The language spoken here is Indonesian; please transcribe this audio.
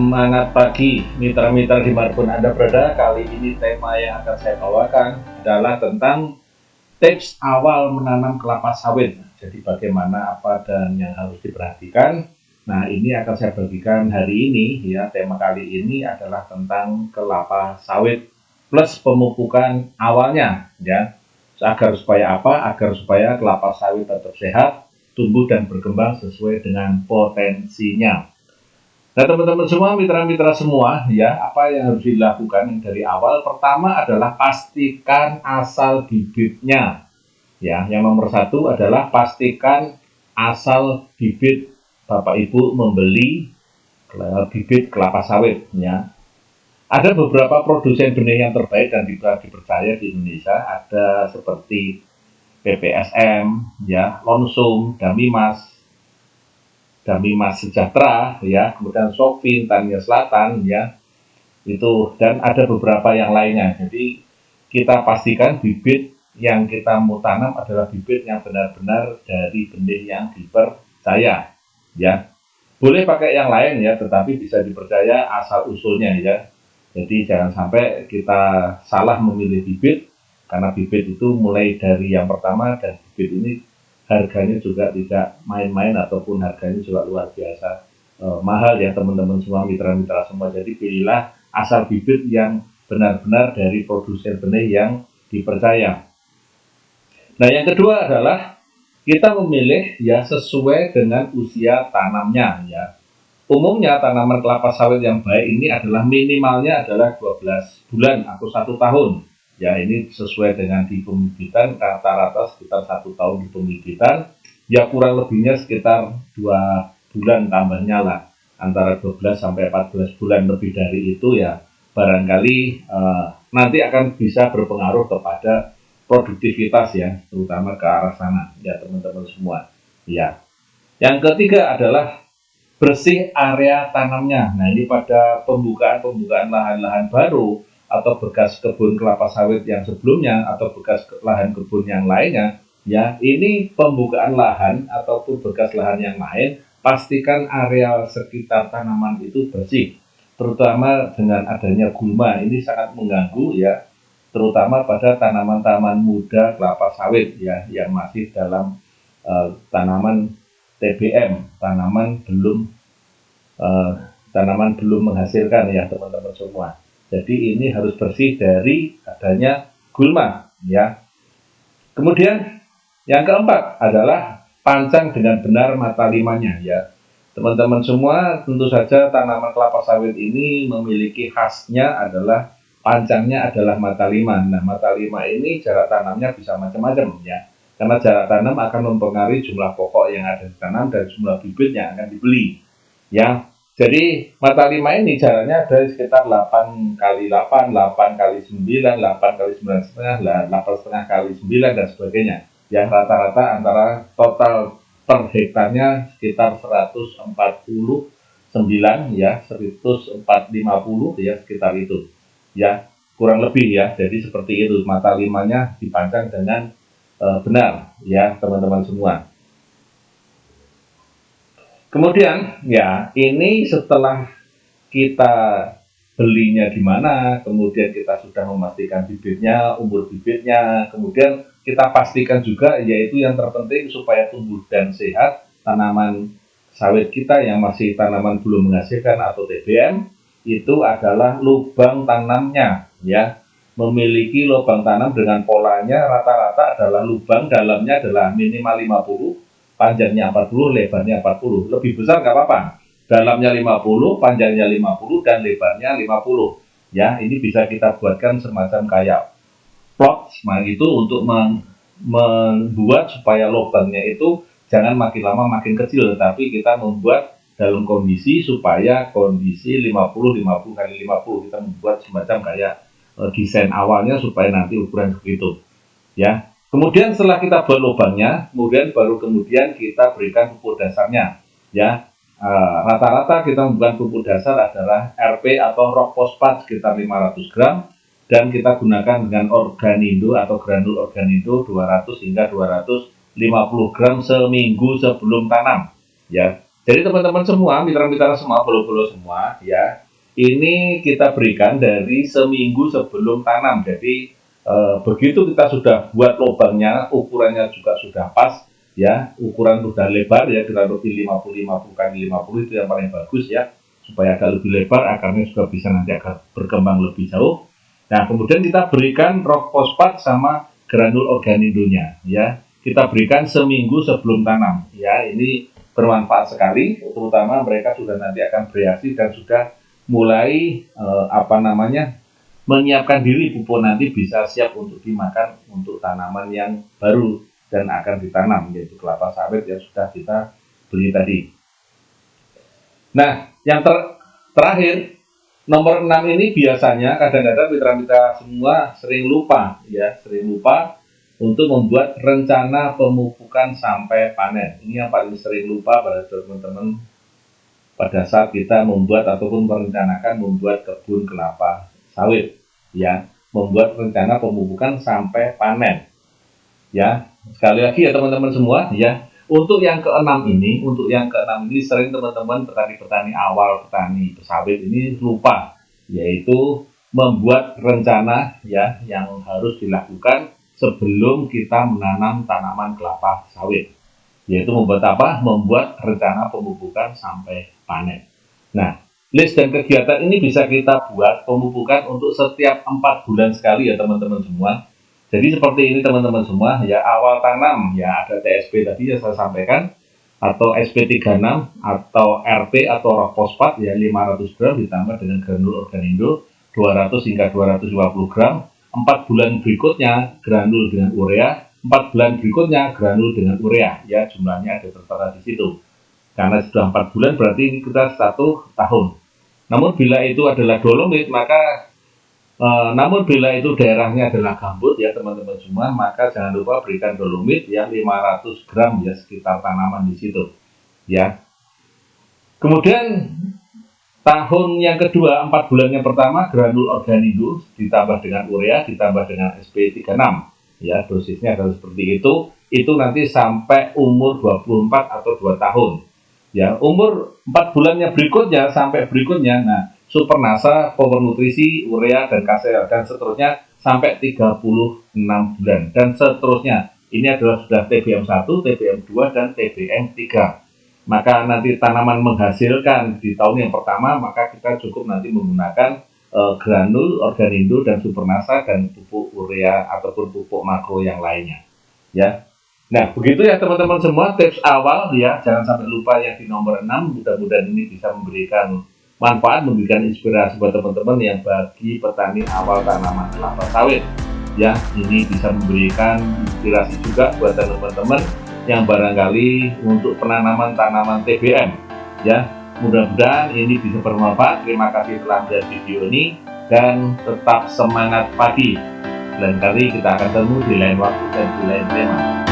Semangat pagi mitra-mitra dimanapun Anda berada. Kali ini tema yang akan saya bawakan adalah tentang tips awal menanam kelapa sawit. Jadi bagaimana, apa dan yang harus diperhatikan. Nah, ini akan saya bagikan hari ini ya. Tema kali ini adalah tentang kelapa sawit plus pemupukan awalnya ya. Agar supaya apa? Agar supaya kelapa sawit tetap sehat, tumbuh dan berkembang sesuai dengan potensinya. Nah, teman-teman semua, mitra-mitra semua, ya, apa yang harus dilakukan yang dari awal? Pertama adalah pastikan asal bibitnya. Ya, yang nomor satu adalah pastikan asal bibit. Bapak Ibu membeli bibit kelapa sawit. Ya, ada beberapa produsen benih yang terbaik dan dipercaya di Indonesia. Ada seperti PPSM, ya, Lonsum, Damimas Sejahtera, ya, kemudian Sofin, Tania Selatan, ya, itu, dan ada beberapa yang lainnya. Jadi kita pastikan bibit yang kita mau tanam adalah bibit yang benar-benar dari benih yang dipercaya, ya. Boleh pakai yang lain ya, tetapi bisa dipercaya asal usulnya ya. Jadi jangan sampai kita salah memilih bibit, karena bibit itu mulai dari yang pertama, dan bibit ini harganya juga tidak main-main ataupun harganya juga luar biasa mahal ya teman-teman semua, mitra-mitra semua. Jadi pilihlah asal bibit yang benar-benar dari produsen benih yang dipercaya. Nah, yang kedua adalah kita memilih ya sesuai dengan usia tanamnya ya. Umumnya tanaman kelapa sawit yang baik ini adalah minimalnya adalah 12 bulan atau 1 tahun. Ya, ini sesuai dengan di pembibitan, rata-rata sekitar 1 tahun di pembibitan. Ya, kurang lebihnya sekitar 2 bulan tambahnya lah. Antara 12 sampai 14 bulan, lebih dari itu ya barangkali nanti akan bisa berpengaruh kepada produktivitas ya, terutama ke arah sana ya teman-teman semua. Ya. Yang ketiga adalah bersih area tanamnya. Nah, ini pada pembukaan lahan-lahan baru atau bekas kebun kelapa sawit yang sebelumnya atau bekas lahan kebun yang lainnya, ya, ini pembukaan lahan ataupun bekas lahan yang lain, pastikan area sekitar tanaman itu bersih, terutama dengan adanya gulma. Ini sangat mengganggu ya, terutama pada tanaman-tanaman muda kelapa sawit ya, yang masih dalam tanaman TBM, tanaman belum menghasilkan ya teman-teman semua. Jadi ini harus bersih dari adanya gulma ya. Kemudian yang keempat adalah pancang dengan benar mata limanya ya. Teman-teman semua, tentu saja tanaman kelapa sawit ini memiliki khasnya adalah pancangnya adalah mata lima. Nah, mata lima ini jarak tanamnya bisa macam-macam ya. Karena jarak tanam akan mempengaruhi jumlah pokok yang ada di tanam dan jumlah bibit yang akan dibeli ya. Jadi mata lima ini jaraknya ada sekitar 8 kali 8, 8 kali 9, 8 kali 9,5, 8,5 kali 9 dan sebagainya. Yang rata-rata antara total per hektarnya sekitar 149 ya, 150 ya, sekitar itu. Ya, kurang lebih ya. Jadi seperti itu, mata limanya dipancang dengan benar ya teman-teman semua. Kemudian ya, ini setelah kita belinya di mana, kemudian kita sudah memastikan bibitnya, umur bibitnya, kemudian kita pastikan juga, yaitu yang terpenting supaya tumbuh dan sehat tanaman sawit kita yang masih tanaman belum menghasilkan atau TBM, itu adalah lubang tanamnya ya. Memiliki lubang tanam dengan polanya rata-rata adalah lubang dalamnya adalah minimal 50, panjangnya 40, lebarnya 40. Lebih besar nggak apa-apa. Dalamnya 50, panjangnya 50, dan lebarnya 50. Ya, ini bisa kita buatkan semacam kayak plot itu untuk membuat supaya lubangnya itu jangan makin lama makin kecil, tetapi kita membuat dalam kondisi supaya kondisi 50 kali 50. Kita membuat semacam kayak desain awalnya supaya nanti ukuran segitu. Ya. Kemudian setelah kita buat lubangnya, kemudian kita berikan pupuk dasarnya. Ya, rata-rata kita membuat pupuk dasar adalah RP atau rock fosfat sekitar 500 gram, dan kita gunakan dengan organindo atau granul organindo 200 hingga 250 gram seminggu sebelum tanam. Ya, Jadi teman-teman semua, mitra-mitra semua, bolo-bolo semua, ya, ini kita berikan dari seminggu sebelum tanam. Jadi begitu kita sudah buat lubangnya, ukurannya juga sudah pas, ya, ukuran sudah lebar, ya, kita lebih 50-50 kali 50 itu yang paling bagus, ya, supaya agak lebih lebar, akarnya juga bisa nanti akan berkembang lebih jauh. Nah, kemudian kita berikan rock fosfat sama granul organindonya, ya, kita berikan seminggu sebelum tanam, ya. Ini bermanfaat sekali, terutama mereka sudah nanti akan bereaksi dan sudah mulai menyiapkan diri pupuk nanti bisa siap untuk dimakan untuk tanaman yang baru dan akan ditanam, yaitu kelapa sawit yang sudah kita beli tadi. Nah, yang terakhir, nomor 6 ini biasanya kadang-kadang mitra-mitra semua sering lupa, ya, sering lupa untuk membuat rencana pemupukan sampai panen. Ini yang paling sering lupa pada teman-teman pada saat kita membuat ataupun merencanakan membuat kebun kelapa sawit, ya, membuat rencana pemupukan sampai panen, ya. Sekali lagi ya teman-teman semua, ya, untuk yang keenam ini sering teman-teman petani-petani awal, petani sawit ini lupa, yaitu membuat rencana, ya, yang harus dilakukan sebelum kita menanam tanaman kelapa sawit, yaitu membuat apa? Membuat rencana pemupukan sampai panen. Nah, list dan kegiatan ini bisa kita buat pemupukan untuk setiap 4 bulan sekali ya teman-teman semua. Jadi seperti ini teman-teman semua, ya, awal tanam, ya, ada TSP tadi yang saya sampaikan, atau SP36 atau RP atau rock fosfat, ya, 500 gram ditambah dengan granul organindo 200 hingga 250 gram. 4 bulan berikutnya granul dengan urea, 4 bulan berikutnya granul dengan urea, ya, jumlahnya ada tertera di situ. Karena sudah 4 bulan berarti ini kita 1 tahun. Namun bila itu adalah dolomit, maka namun bila itu daerahnya adalah gambut, ya teman-teman semua, maka jangan lupa berikan dolomit, ya, 500 gram, ya, sekitar tanaman di situ, ya. Kemudian tahun yang kedua, 4 bulan yang pertama granul organindo ditambah dengan urea ditambah dengan SP36, ya, dosisnya adalah seperti itu. Itu nanti sampai umur 24 atau 2 tahun. Ya, umur 4 bulannya berikutnya sampai berikutnya, nah, Supernasa, Power Nutrisi, urea dan KCL dan seterusnya sampai 36 bulan dan seterusnya. Ini adalah sudah TBM1, TBM2 dan TBM3. Maka nanti tanaman menghasilkan di tahun yang pertama, maka kita cukup nanti menggunakan granul organindo dan Supernasa dan pupuk urea ataupun pupuk makro yang lainnya, ya. Nah, begitu ya teman-teman semua tips awal, ya. Jangan sampai lupa yang di nomor 6. Mudah-mudahan ini bisa memberikan manfaat, memberikan inspirasi buat teman-teman yang bagi petani awal tanaman kelapa sawit, ya. Ini bisa memberikan inspirasi juga buat teman-teman yang barangkali untuk penanaman tanaman TBM, ya. Mudah-mudahan ini bisa bermanfaat. Terima kasih telah melihat video ini dan tetap semangat pagi. Lain kali kita akan ketemu di lain waktu dan di lain tema.